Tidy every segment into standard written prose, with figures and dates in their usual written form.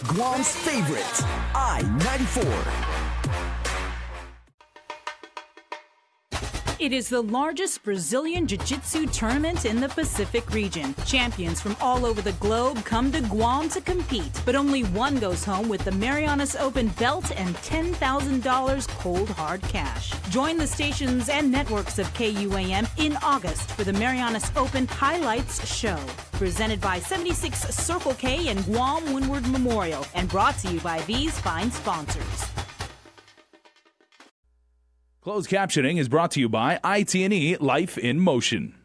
Guam's favorite, I-94. It is the largest Brazilian Jiu-Jitsu tournament in the Pacific region. Champions from all over the globe come to Guam to compete, but only one goes home with the Marianas Open belt and $10,000 cold hard cash. Join the stations and networks of KUAM in August for the Marianas Open Highlights Show. Presented by 76 Circle K and Guam Windward Memorial, and brought to you by these fine sponsors. Closed captioning is brought to you by IT&E Life in Motion.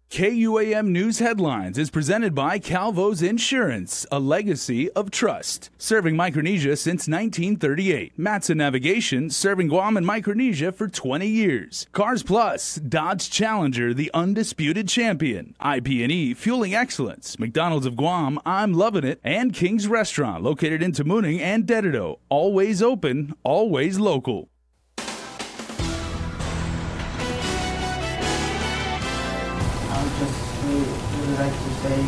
KUAM News Headlines is presented by Calvo's Insurance, a legacy of trust. Serving Micronesia since 1938. Matson Navigation, serving Guam and Micronesia for 20 years. Cars Plus, Dodge Challenger, the undisputed champion. IP&E, Fueling Excellence. McDonald's of Guam, I'm Loving It. And King's Restaurant, located in Tamuning and Dededo. Always open, always local. Would like to say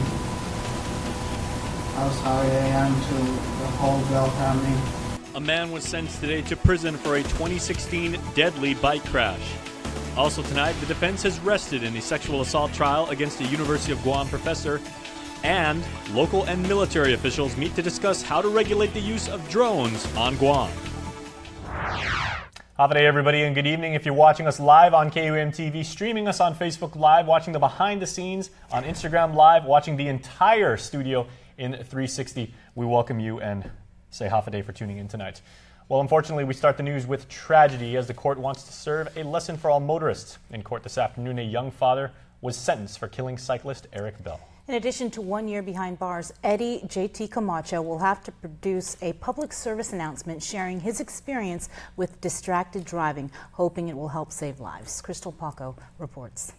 how sorry I am to the whole Bell family. A man was sentenced today to prison for a 2016 deadly bike crash. Also tonight, the defense has rested in the sexual assault trial against a University of Guam professor, and local and military officials meet to discuss how to regulate the use of drones on Guam. Have a day, everybody, and good evening. If you're watching us live on KUAM TV, streaming us on Facebook Live, watching the behind the scenes on Instagram Live, watching the entire studio in 360, we welcome you and say half a day for tuning in tonight. Well, unfortunately, we start the news with tragedy as the court wants to serve a lesson for all motorists. In court this afternoon, a young father was sentenced for killing cyclist Eric Bell. In addition to 1 year behind bars, Eddie JT Camacho will have to produce a public service announcement sharing his experience with distracted driving, hoping it will help save lives. Crystal Paco reports.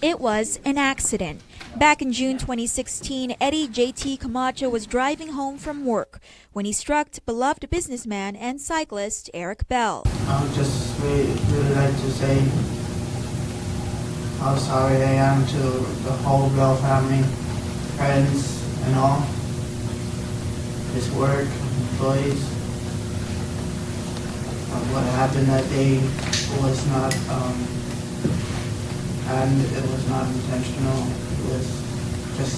It was an accident. Back in June 2016, Eddie JT Camacho was driving home from work when he struck beloved businessman and cyclist Eric Bell. I would just really like to say how sorry I am to the whole Bell family, friends and all, his work, employees. What happened that day was not, and it was not intentional. It was just,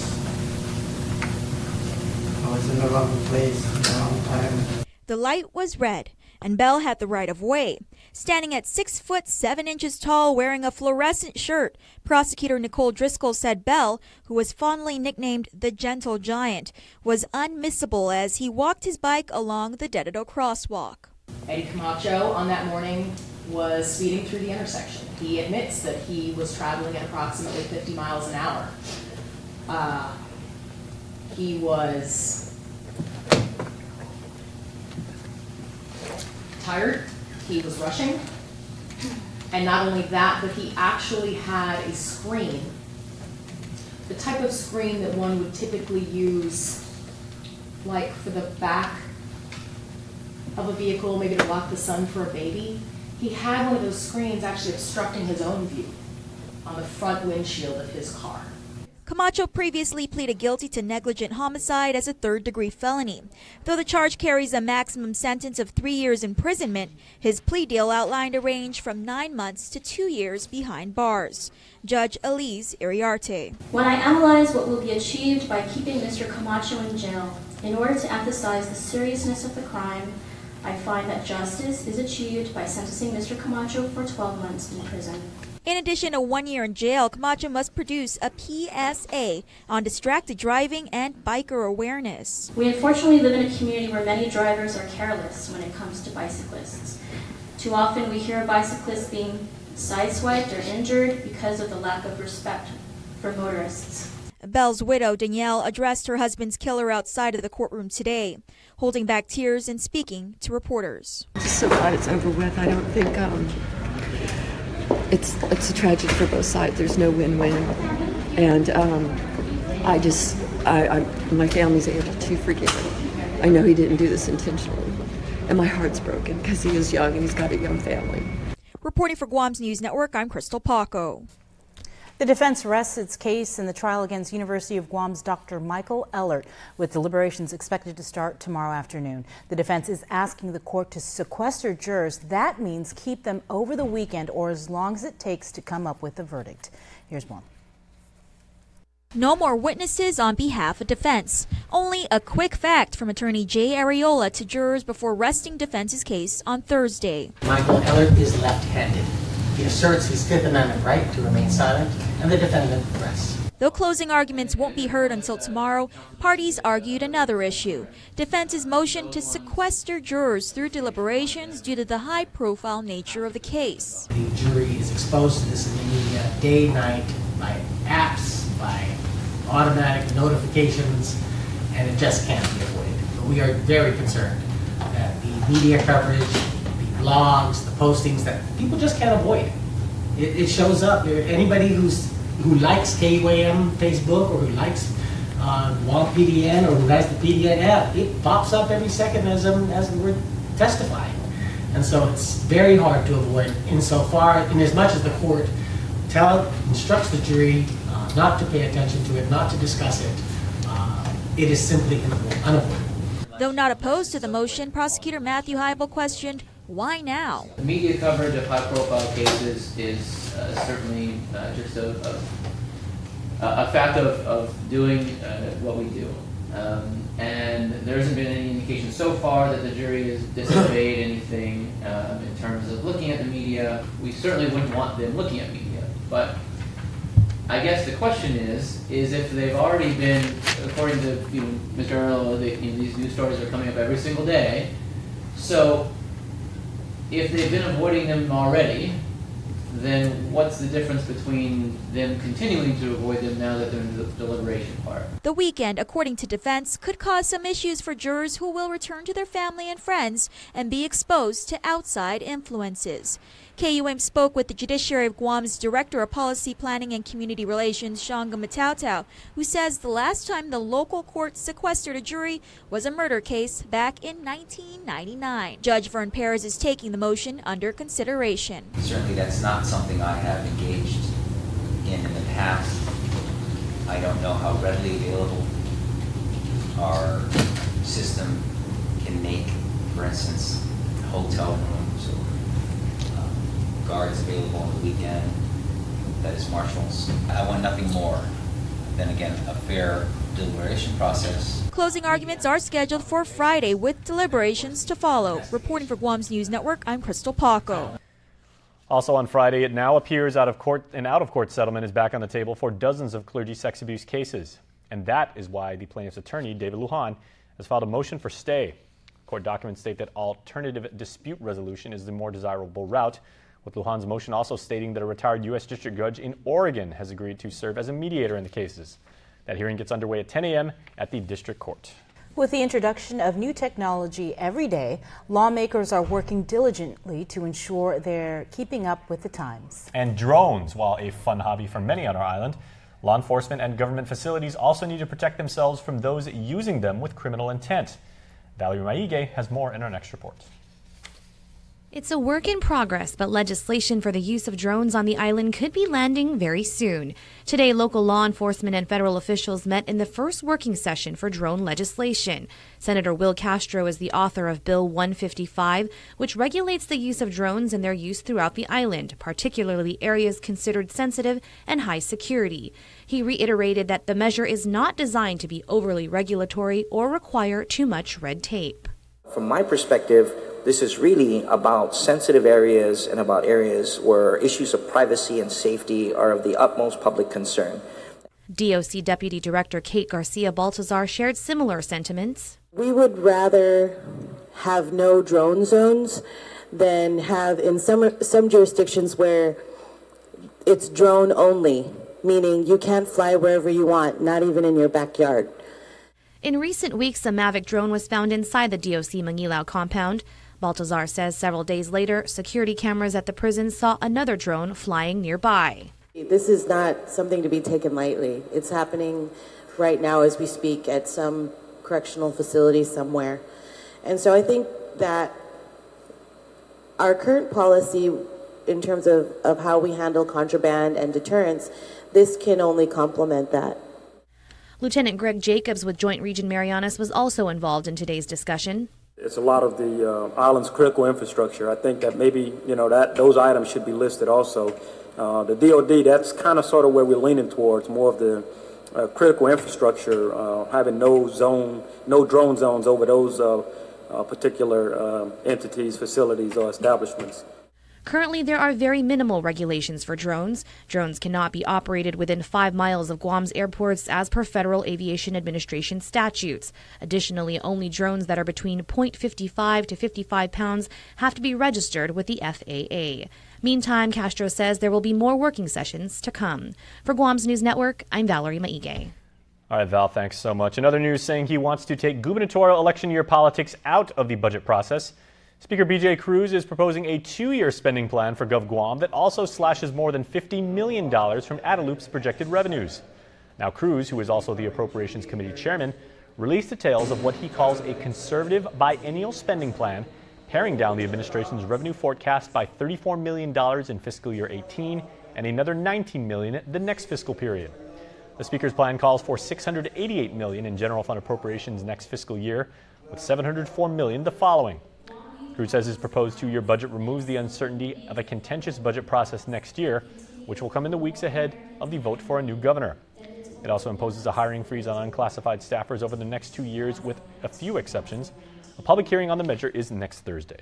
I was in the wrong place at the wrong time. The light was red, and Bell had the right of way. Standing at 6 foot 7 inches tall, wearing a fluorescent shirt, prosecutor Nicole Driscoll said Bell, who was fondly nicknamed the Gentle Giant, was unmissable as he walked his bike along the Dededo crosswalk. Eddie Camacho on that morning was speeding through the intersection. He admits that he was traveling at approximately 50 miles an hour. He was tired. He was rushing, and not only that, but he actually had a screen, the type of screen that one would typically use like for the back of a vehicle, maybe to block the sun for a baby. He had one of those screens actually obstructing his own view on the front windshield of his car. Camacho previously pleaded guilty to negligent homicide as a third-degree felony. Though the charge carries a maximum sentence of 3 years imprisonment, his plea deal outlined a range from 9 months to 2 years behind bars. Judge Elise Iriarte. When I analyze what will be achieved by keeping Mr. Camacho in jail, in order to emphasize the seriousness of the crime, I find that justice is achieved by sentencing Mr. Camacho for 12 months in prison. In addition to 1 year in jail, Camacho must produce a PSA on distracted driving and biker awareness. We unfortunately live in a community where many drivers are careless when it comes to bicyclists. Too often we hear of bicyclists being sideswiped or injured because of the lack of respect for motorists. Bell's widow, Danielle, addressed her husband's killer outside of the courtroom today, holding back tears and speaking to reporters. I'm just so glad it's over with. I don't think it's a tragedy for both sides. There's no win-win, and my family's able to forgive him. I know he didn't do this intentionally, and my heart's broken because he is young and he's got a young family. Reporting for Guam's News Network, I'm Crystal Paco. The defense rests its case in the trial against University of Guam's Dr. Michael Ellert, with deliberations expected to start tomorrow afternoon. The defense is asking the court to sequester jurors. That means keep them over the weekend or as long as it takes to come up with a verdict. Here's more. No more witnesses on behalf of defense. Only a quick fact from attorney Jay Areola to jurors before resting defense's case on Thursday. Michael Ellert is left-handed. He asserts his Fifth Amendment right to remain silent, and the defendant rests. Though closing arguments won't be heard until tomorrow, parties argued another issue: defense's motion to sequester jurors through deliberations due to the high-profile nature of the case. The jury is exposed to this in the media day, night, by apps, by automatic notifications, and it just can't be avoided. But we are very concerned that the media coverage, the blogs, the postings, that people just can't avoid. It shows up. Anybody who likes KUAM Facebook, or who likes WAM PDN, or who has the PDN app, it pops up every second as we're testifying. And so it's very hard to avoid in as much as the court instructs the jury not to pay attention to it, not to discuss it. It is simply unavoidable. Though not opposed to the motion, prosecutor Matthew Heibel questioned, why now? The media coverage of high-profile cases is certainly just a fact of doing what we do. And there hasn't been any indication so far that the jury has disobeyed anything in terms of looking at the media. We certainly wouldn't want them looking at media. But I guess the question is if they've already been, according to Mr. Earl, these news stories are coming up every single day. So if they've been avoiding them already, then what's the difference between them continuing to avoid them now that they're in the deliberation part? The weekend, according to defense, could cause some issues for jurors who will return to their family and friends and be exposed to outside influences. KUAM spoke with the Judiciary of Guam's Director of Policy Planning and Community Relations, Shanga Matautau, who says the last time the local court sequestered a jury was a murder case back in 1999. Judge Vern Perez is taking the motion under consideration. Certainly that's not something I have engaged in the past. I don't know how readily available our system can make, for instance, hotel rooms or guards available on the weekend, that is marshals. I want nothing more than, again, a fair deliberation process. Closing arguments are scheduled for Friday with deliberations to follow. Reporting for Guam's News Network, I'm Crystal Paco. Also on Friday, it now appears an out-of-court settlement is back on the table for dozens of clergy sex abuse cases. And that is why the plaintiff's attorney, David Lujan, has filed a motion for stay. Court documents state that alternative dispute resolution is the more desirable route, with Lujan's motion also stating that a retired U.S. District Judge in Oregon has agreed to serve as a mediator in the cases. That hearing gets underway at 10 a.m. at the District Court. With the introduction of new technology every day, lawmakers are working diligently to ensure they're keeping up with the times. And drones, while a fun hobby for many on our island, law enforcement and government facilities also need to protect themselves from those using them with criminal intent. Valerie Maige has more in our next report. It's a work in progress, but legislation for the use of drones on the island could be landing very soon. Today, local law enforcement and federal officials met in the first working session for drone legislation. Senator Will Castro is the author of Bill 155, which regulates the use of drones and their use throughout the island, particularly areas considered sensitive and high security. He reiterated that the measure is not designed to be overly regulatory or require too much red tape. From my perspective, this is really about sensitive areas and about areas where issues of privacy and safety are of the utmost public concern. DOC Deputy Director Kate Garcia Baltazar shared similar sentiments. We would rather have no drone zones than have in some jurisdictions where it's drone only, meaning you can't fly wherever you want, not even in your backyard. In recent weeks, a Mavic drone was found inside the DOC Manilao compound. Baltazar says several days later, security cameras at the prison saw another drone flying nearby. This is not something to be taken lightly. It's happening right now as we speak at some correctional facility somewhere. And so I think that our current policy in terms of how we handle contraband and deterrence, this can only complement that. Lieutenant Greg Jacobs with Joint Region Marianas was also involved in today's discussion. It's a lot of the island's critical infrastructure. I think that maybe, that those items should be listed also. The DOD, that's kind of sort of where we're leaning towards, more of the critical infrastructure, having no drone zones over those particular entities, facilities, or establishments. Currently, there are very minimal regulations for drones. Drones cannot be operated within 5 miles of Guam's airports as per Federal Aviation Administration statutes. Additionally, only drones that are between 0.55 to 55 pounds have to be registered with the FAA. Meantime, Castro says there will be more working sessions to come. For Guam's News Network, I'm Valerie Maige. All right, Val, thanks so much. Another news saying he wants to take gubernatorial election year politics out of the budget process. Speaker B.J. Cruz is proposing a 2-year spending plan for Gov Guam that also slashes more than $50 million from Adeloop's projected revenues. Now, Cruz, who is also the Appropriations Committee chairman, released details of what he calls a conservative biennial spending plan, paring down the administration's revenue forecast by $34 million in fiscal year 18 and another $19 million the next fiscal period. The Speaker's plan calls for $688 million in general fund appropriations next fiscal year, with $704 million the following. Cruz says his proposed 2-year budget removes the uncertainty of a contentious budget process next year, which will come in the weeks ahead of the vote for a new governor. It also imposes a hiring freeze on unclassified staffers over the next 2 years, with a few exceptions. A public hearing on the measure is next Thursday.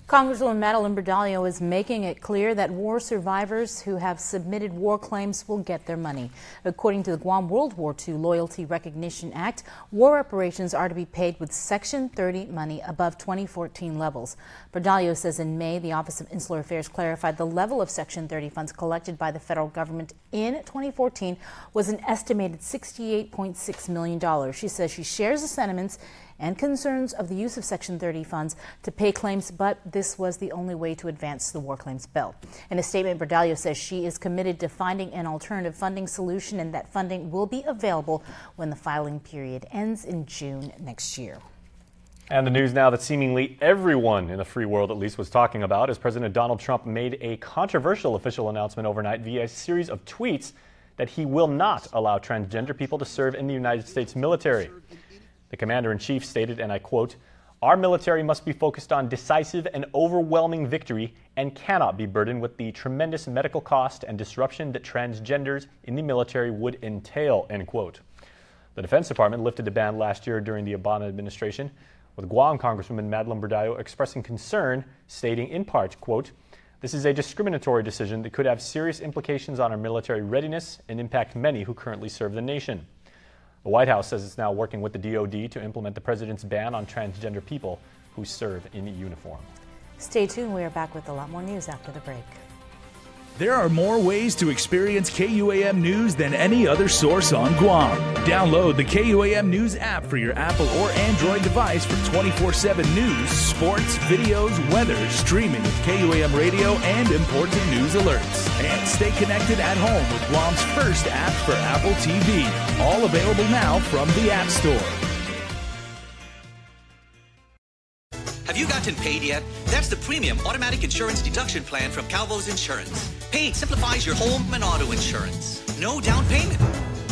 Congresswoman Madeline Berdallo is making it clear that war survivors who have submitted war claims will get their money. According to the Guam World War II Loyalty Recognition Act, war reparations are to be paid with Section 30 money above 2014 levels. Berdallo says in May, the Office of Insular Affairs clarified the level of Section 30 funds collected by the federal government in 2014 was an estimated $68.6 million. She says she shares the sentiments and concerns of the use of Section 30 funds to pay claims, but this was the only way to advance the war claims bill. In a statement, Berdallo says she is committed to finding an alternative funding solution and that funding will be available when the filing period ends in June next year. And the news now that seemingly everyone in the free world at least was talking about as President Donald Trump made a controversial official announcement overnight via a series of tweets that he will not allow transgender people to serve in the United States military. The commander-in-chief stated, and I quote, "Our military must be focused on decisive and overwhelming victory and cannot be burdened with the tremendous medical cost and disruption that transgenders in the military would entail," end quote. The Defense Department lifted the ban last year during the Obama administration, with Guam Congresswoman Madeline Berdallo expressing concern, stating in part, quote, "This is a discriminatory decision that could have serious implications on our military readiness and impact many who currently serve the nation." The White House says it's now working with the DOD to implement the president's ban on transgender people who serve in uniform. Stay tuned. We are back with a lot more news after the break. There are more ways to experience KUAM News than any other source on Guam. Download the KUAM News app for your Apple or Android device for 24/7 news, sports, videos, weather, streaming with KUAM radio, and important news alerts. And stay connected at home with Guam's first app for Apple TV. All available now from the App Store. Have you gotten paid yet? That's the premium automatic insurance deduction plan from Calvo's Insurance. Paid simplifies your home and auto insurance. No down payment.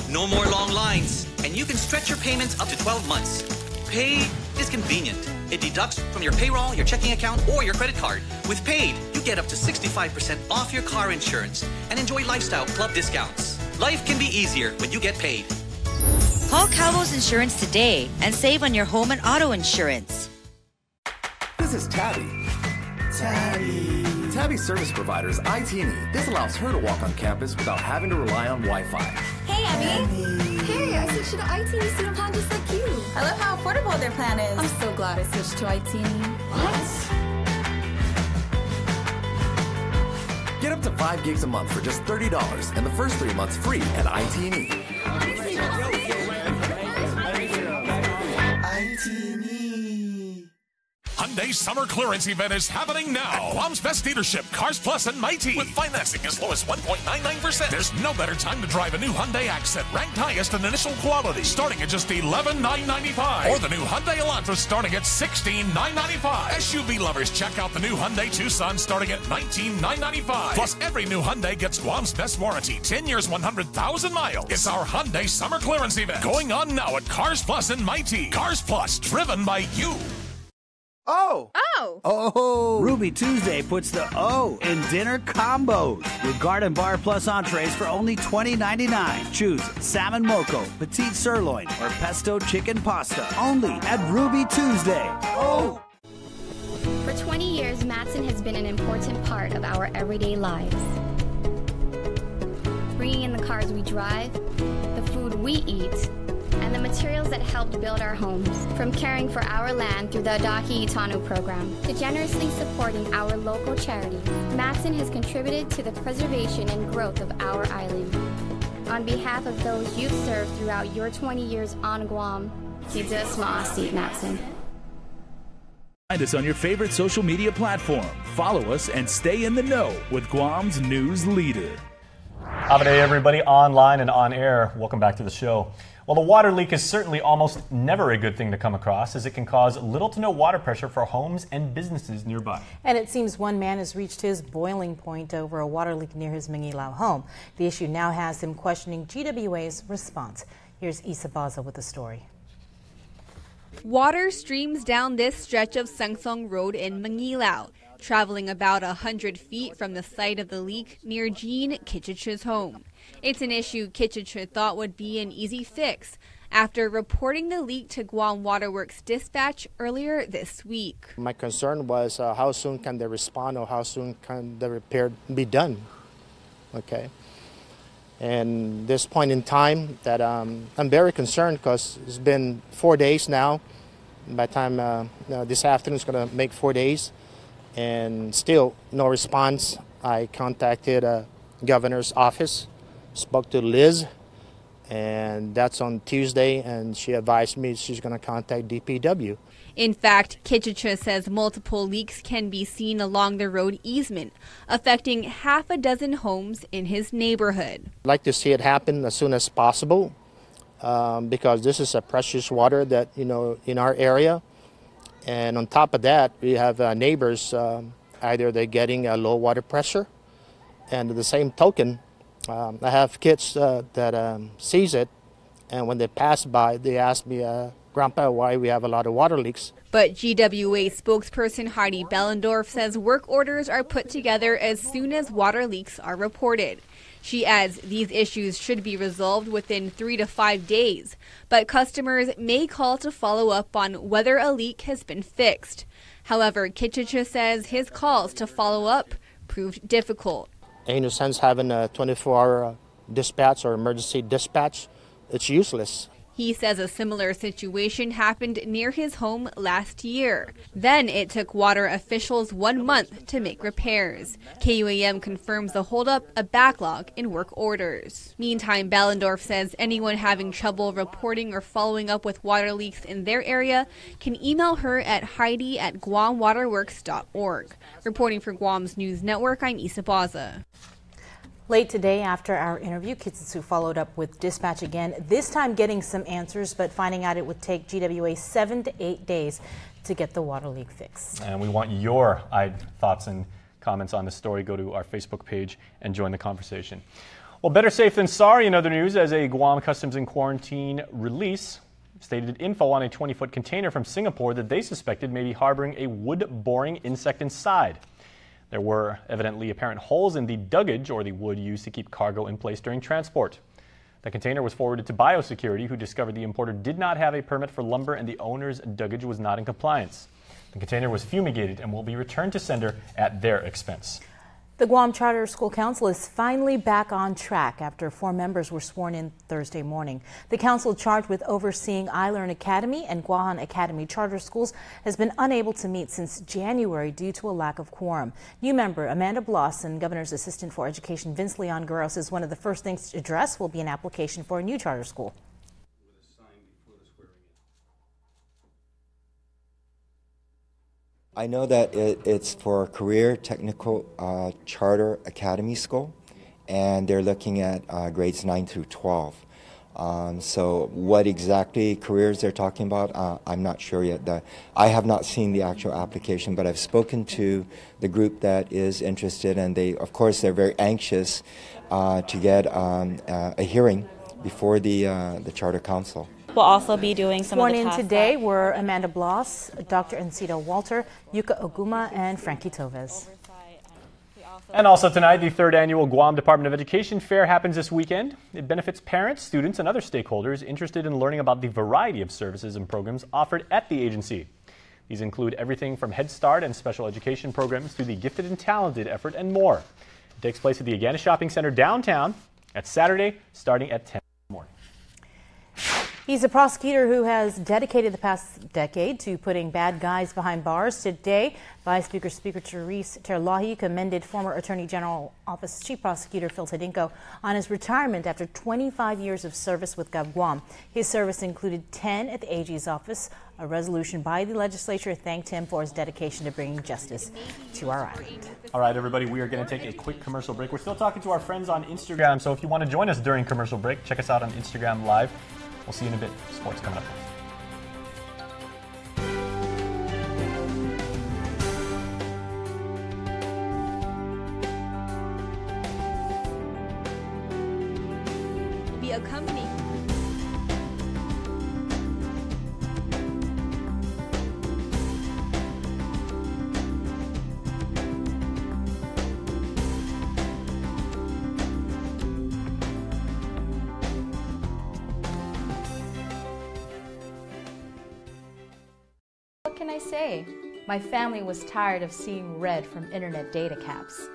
No more long lines. And you can stretch your payments up to 12 months. Paid is convenient. It deducts from your payroll, your checking account, or your credit card. With Paid, you get up to 65% off your car insurance and enjoy lifestyle club discounts. Life can be easier when you get paid. Call Calvo's Insurance today and save on your home and auto insurance. This is Tabby. Tabby service provider is IT&E. This allows her to walk on campus without having to rely on Wi-Fi. Hey, Abby. Hey, I switched to the IT&E student plan just like you. I love how affordable their plan is. I'm so glad I switched to IT&E. What? Get up to 5 gigs a month for just $30 and the first 3 months free at IT&E. Hyundai summer clearance event is happening now. Guam's best dealership, Cars Plus and Mighty, with financing as low as 1.99%. There's no better time to drive a new Hyundai Accent, ranked highest in initial quality, starting at just $11,995. Or the new Hyundai Elantra starting at $16,995. SUV lovers, check out the new Hyundai Tucson starting at $19,995. Plus, every new Hyundai gets Guam's best warranty, 10 years, 100,000 miles. It's our Hyundai summer clearance event going on now at Cars Plus and Mighty. Cars Plus, driven by you. Oh! Ruby Tuesday puts the O in dinner combos with Garden Bar Plus entrees for only $20.99. Choose salmon moco, petite sirloin, or pesto chicken pasta. Only at Ruby Tuesday. Oh! For 20 years, Matson has been an important part of our everyday lives. Bringing in the cars we drive, the food we eat, and the materials that helped build our homes. From caring for our land through the Adaki Itanu program to generously supporting our local charities, Matson has contributed to the preservation and growth of our island. On behalf of those you've served throughout your 20 years on Guam, Kidza Smaasi Matson. Find us on your favorite social media platform. Follow us and stay in the know with Guam's news leader. Have a day, everybody, online and on air. Welcome back to the show. Well, the water leak is certainly almost never a good thing to come across, as it can cause little to no water pressure for homes and businesses nearby. And it seems one man has reached his boiling point over a water leak near his Mangilao home. The issue now has him questioning GWA's response. Here's Isa Baza with the story. Water streams down this stretch of Sengsong Road in Mangilao, traveling about 100 feet from the site of the leak near Jean Kitchich's home. It's an issue Kitchich thought would be an easy fix after reporting the leak to Guam Waterworks Dispatch earlier this week. My concern was how soon can they respond, or how soon can the repair be done? Okay. And this point in time that I'm very concerned, because it's been 4 days now. By the time this afternoon is going to make 4 days, and still no response. I contacted governor's office, spoke to Liz, and that's on Tuesday, and she advised me she's going to contact DPW. In fact, Kitchicha says multiple leaks can be seen along the road easement, affecting half a dozen homes in his neighborhood. I'd like to see it happen as soon as possible, because this is a precious water that, you know, in our area. And on top of that, we have neighbors, either they're getting a low water pressure, and at the same token, I have kids that sees it, and when they pass by, they ask me, Grandpa, why we have a lot of water leaks. But GWA spokesperson Heidi Bellendorf says work orders are put together as soon as water leaks are reported. She adds these issues should be resolved within 3 to 5 days, but customers may call to follow up on whether a leak has been fixed. However, Kitchicha says his calls to follow up proved difficult. Ain't no sense having a 24-hour dispatch or emergency dispatch. It's useless. He says a similar situation happened near his home last year. Then it took water officials 1 month to make repairs. KUAM confirms the holdup, a backlog in work orders. Meantime, Ballendorf says anyone having trouble reporting or following up with water leaks in their area can email her at heidi@guamwaterworks.org. Reporting for Guam's News Network, I'm Isa Baza. Late today, after our interview, Kitsutsu followed up with dispatch again, this time getting some answers, but finding out it would take GWA 7 to 8 days to get the water leak fixed. And we want your thoughts and comments on this story. Go to our Facebook page and join the conversation. Well, better safe than sorry in other news, as a Guam Customs and Quarantine release stated info on a 20-foot container from Singapore that they suspected may be harboring a wood-boring insect inside. There were evidently apparent holes in the duggage, or the wood used to keep cargo in place during transport. The container was forwarded to biosecurity, who discovered the importer did not have a permit for lumber and the owner's duggage was not in compliance. The container was fumigated and will be returned to sender at their expense. The Guam Charter School Council is finally back on track after 4 members were sworn in Thursday morning. The council, charged with overseeing iLearn Academy and Guahan Academy charter schools, has been unable to meet since January due to a lack of quorum. New member Amanda Blosson, Governor's Assistant for Education Vince Leon Guerrero, says one of the first things to address will be an application for a new charter school. I know that it's for Career Technical Charter Academy School, and they're looking at grades 9 through 12. So what exactly careers they're talking about, I'm not sure yet. I have not seen the actual application, but I've spoken to the group that is interested, and of course, they're very anxious to get a hearing before the Charter Council. We'll also be doing some of the tasks. Sworn in today were Amanda Bloss, Dr. Encito Walter, Yuka Oguma, and Frankie Toves. And also tonight, the 3rd annual Guam Department of Education Fair happens this weekend. It benefits parents, students, and other stakeholders interested in learning about the variety of services and programs offered at the agency. These include everything from Head Start and special education programs to the Gifted and Talented effort and more. It takes place at the Agana Shopping Center downtown at Saturday, starting at 10 in the morning. He's a prosecutor who has dedicated the past decade to putting bad guys behind bars. Today, Vice Speaker Therese Terlahi commended former Attorney General Office Chief Prosecutor Phil Tedinko on his retirement after 25 years of service with Guam. His service included 10 at the AG's office. A resolution by the legislature thanked him for his dedication to bringing justice to our island. All right, everybody, we are going to take a quick commercial break. We're still talking to our friends on Instagram, so if you want to join us during commercial break, check us out on Instagram Live. We'll see you in a bit. Sports coming up. Be accompanied. What can I say? My family was tired of seeing red from internet data caps.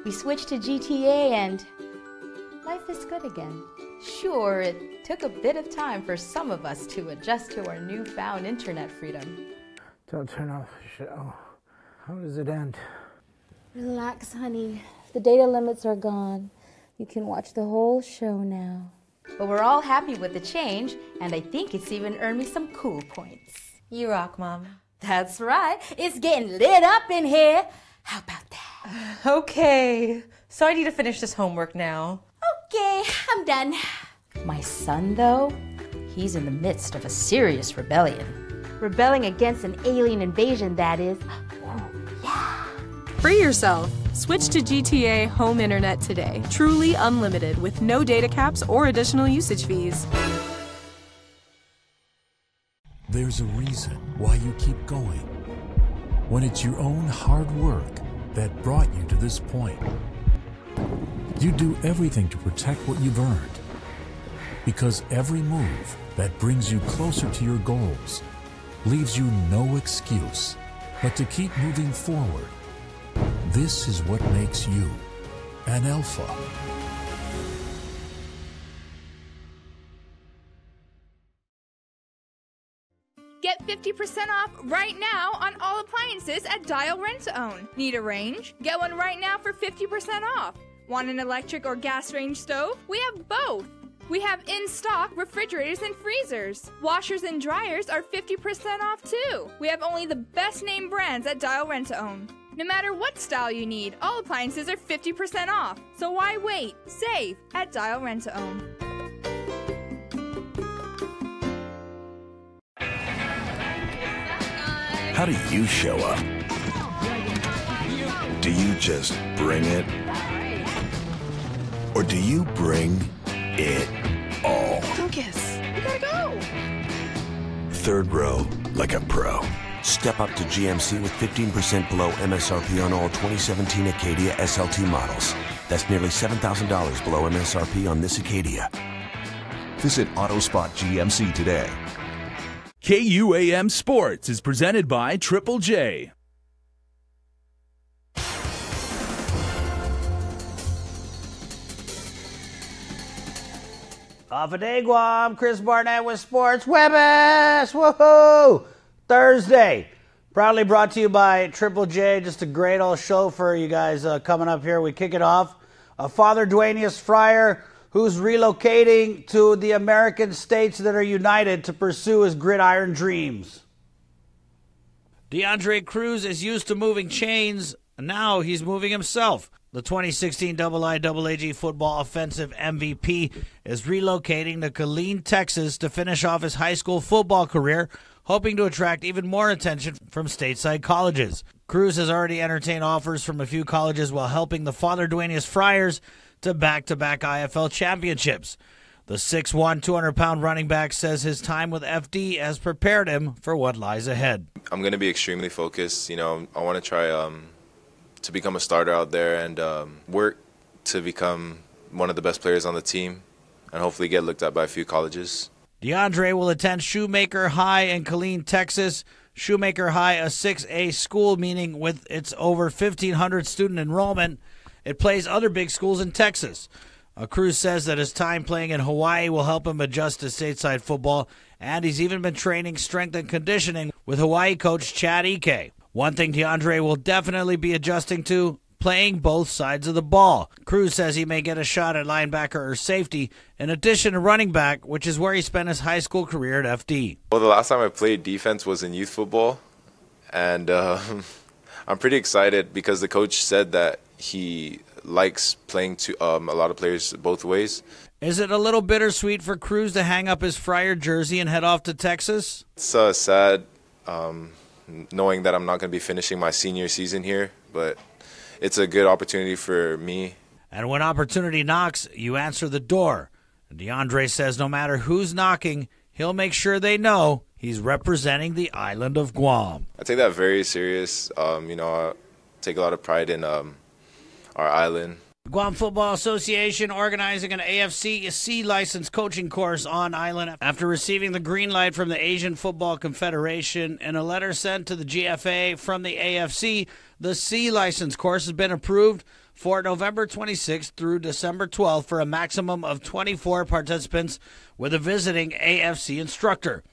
We switched to GTA and life is good again. Sure, it took a bit of time for some of us to adjust to our newfound internet freedom. Don't turn off the show. How does it end? Relax, honey. The data limits are gone. You can watch the whole show now. But we're all happy with the change, and I think it's even earned me some cool points. You rock, Mom. That's right. It's getting lit up in here. How about that? Okay. So I need to finish this homework now. Okay, I'm done. My son, though, he's in the midst of a serious rebellion. Rebelling against an alien invasion, that is. Free yourself. Switch to GTA Home Internet today. Truly unlimited with no data caps or additional usage fees. There's a reason why you keep going. When it's your own hard work that brought you to this point. You do everything to protect what you've earned. Because every move that brings you closer to your goals leaves you no excuse but to keep moving forward. This is what makes you an alpha. Get 50% off right now on all appliances at Dial Rent-to-Own. Need a range? Get one right now for 50% off. Want an electric or gas range stove? We have both. We have in-stock refrigerators and freezers. Washers and dryers are 50% off too. We have only the best name brands at Dial Rent-to-Own. No matter what style you need, all appliances are 50% off. So why wait? Save at Dial Rent-to-Own. How do you show up? Do you just bring it? Or do you bring it all? Lucas, we gotta go. Third row like a pro. Step up to GMC with 15% below MSRP on all 2017 Acadia SLT models. That's nearly $7,000 below MSRP on this Acadia. Visit AutoSpot GMC today. KUAM Sports is presented by Triple J. Off a day, Guam. Chris Barnett with Sports. Webis! Woohoo! Thursday. Proudly brought to you by Triple J. Just a great old show for you guys coming up here. We kick it off. Father Duaneus Fryer, who's relocating to the American states that are united to pursue his gridiron dreams. DeAndre Cruz is used to moving chains, and now he's moving himself. The 2016 IIAG football offensive MVP is relocating to Killeen, Texas to finish off his high school football career, hoping to attract even more attention from stateside colleges. Cruz has already entertained offers from a few colleges while helping the Father Duenas Friars to back-to-back IFL championships. The 6'1", 200-pound running back says his time with FD has prepared him for what lies ahead. I'm going to be extremely focused. I want to try to become a starter out there and work to become one of the best players on the team and hopefully get looked at by a few colleges. DeAndre will attend Shoemaker High in Killeen, Texas. Shoemaker High, a 6A school, meaning with its over 1,500 student enrollment, it plays other big schools in Texas. Cruz says that his time playing in Hawaii will help him adjust to stateside football, and he's even been training strength and conditioning with Hawaii coach Chad Ike. One thing DeAndre will definitely be adjusting to, playing both sides of the ball. Cruz says he may get a shot at linebacker or safety, in addition to running back, which is where he spent his high school career at FD. Well, the last time I played defense was in youth football, and I'm pretty excited because the coach said that he likes playing to a lot of players both ways. Is it a little bittersweet for Cruz to hang up his Friar jersey and head off to Texas? It's sad knowing that I'm not going to be finishing my senior season here, but it's a good opportunity for me. And when opportunity knocks, you answer the door. DeAndre says no matter who's knocking, he'll make sure they know he's representing the island of Guam. I take that very serious. I take a lot of pride in our island. Guam Football Association organizing an AFC C license coaching course on island after receiving the green light from the Asian Football Confederation. In a letter sent to the GFA from the AFC, the C license course has been approved for November 26th through December 12th for a maximum of 24 participants with a visiting AFC instructor.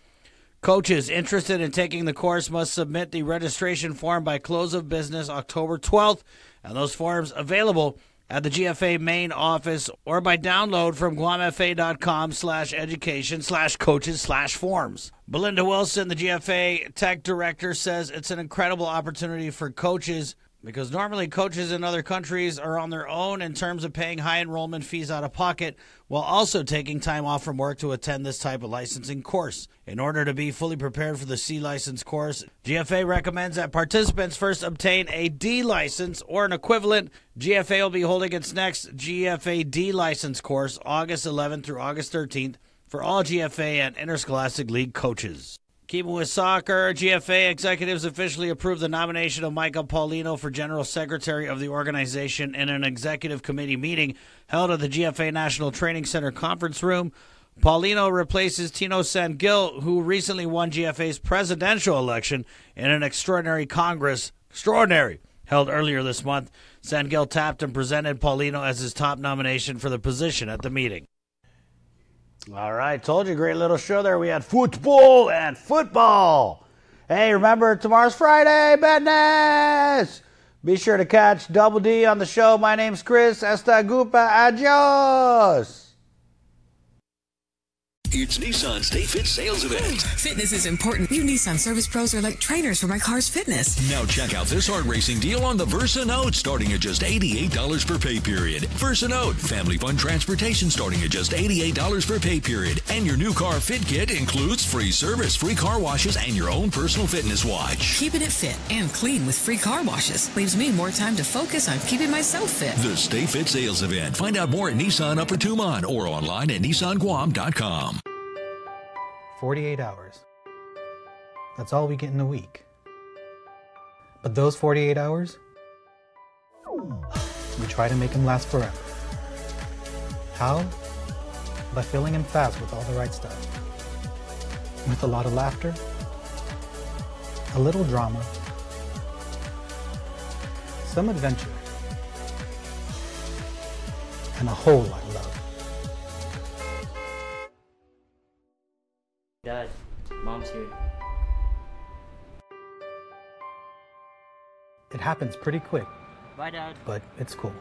Coaches interested in taking the course must submit the registration form by close of business October 12th, and those forms available at the GFA main office or by download from guamfa.com/education/coaches/forms. Belinda Wilson, the GFA tech director, says it's an incredible opportunity for coaches because normally coaches in other countries are on their own in terms of paying high enrollment fees out of pocket while also taking time off from work to attend this type of licensing course. In order to be fully prepared for the C license course, GFA recommends that participants first obtain a D license or an equivalent. GFA will be holding its next GFA D license course August 11th through August 13th for all GFA and Interscholastic League coaches. Keeping with soccer, GFA executives officially approved the nomination of Micah Paulino for General Secretary of the organization in an executive committee meeting held at the GFA National Training Center conference room. Paulino replaces Tino Sangil, who recently won GFA's presidential election in an extraordinary Congress. Held earlier this month. Sangil tapped and presented Paulino as his top nomination for the position at the meeting. All right, told you, great little show there. We had football and football. Hey, remember, tomorrow's Friday, business. Be sure to catch Double D on the show. My name's Chris. Hasta gupa. Adios. It's Nissan's Stay Fit sales event. Fitness is important. You Nissan service pros are like trainers for my car's fitness. Now check out this hard racing deal on the Versa Note, starting at just $88 per pay period. Versa Note, family fun transportation starting at just $88 per pay period. And your new car fit kit includes free service, free car washes, and your own personal fitness watch. Keeping it fit and clean with free car washes leaves me more time to focus on keeping myself fit. The Stay Fit sales event. Find out more at Nissan Upper Tumon or online at NissanGuam.com. 48 hours. That's all we get in a week. But those 48 hours, we try to make them last forever. How? By filling them fast with all the right stuff. With a lot of laughter, a little drama, some adventure, and a whole lot of love. Dad, Mom's here. It happens pretty quick. Bye, Dad. But it's cool.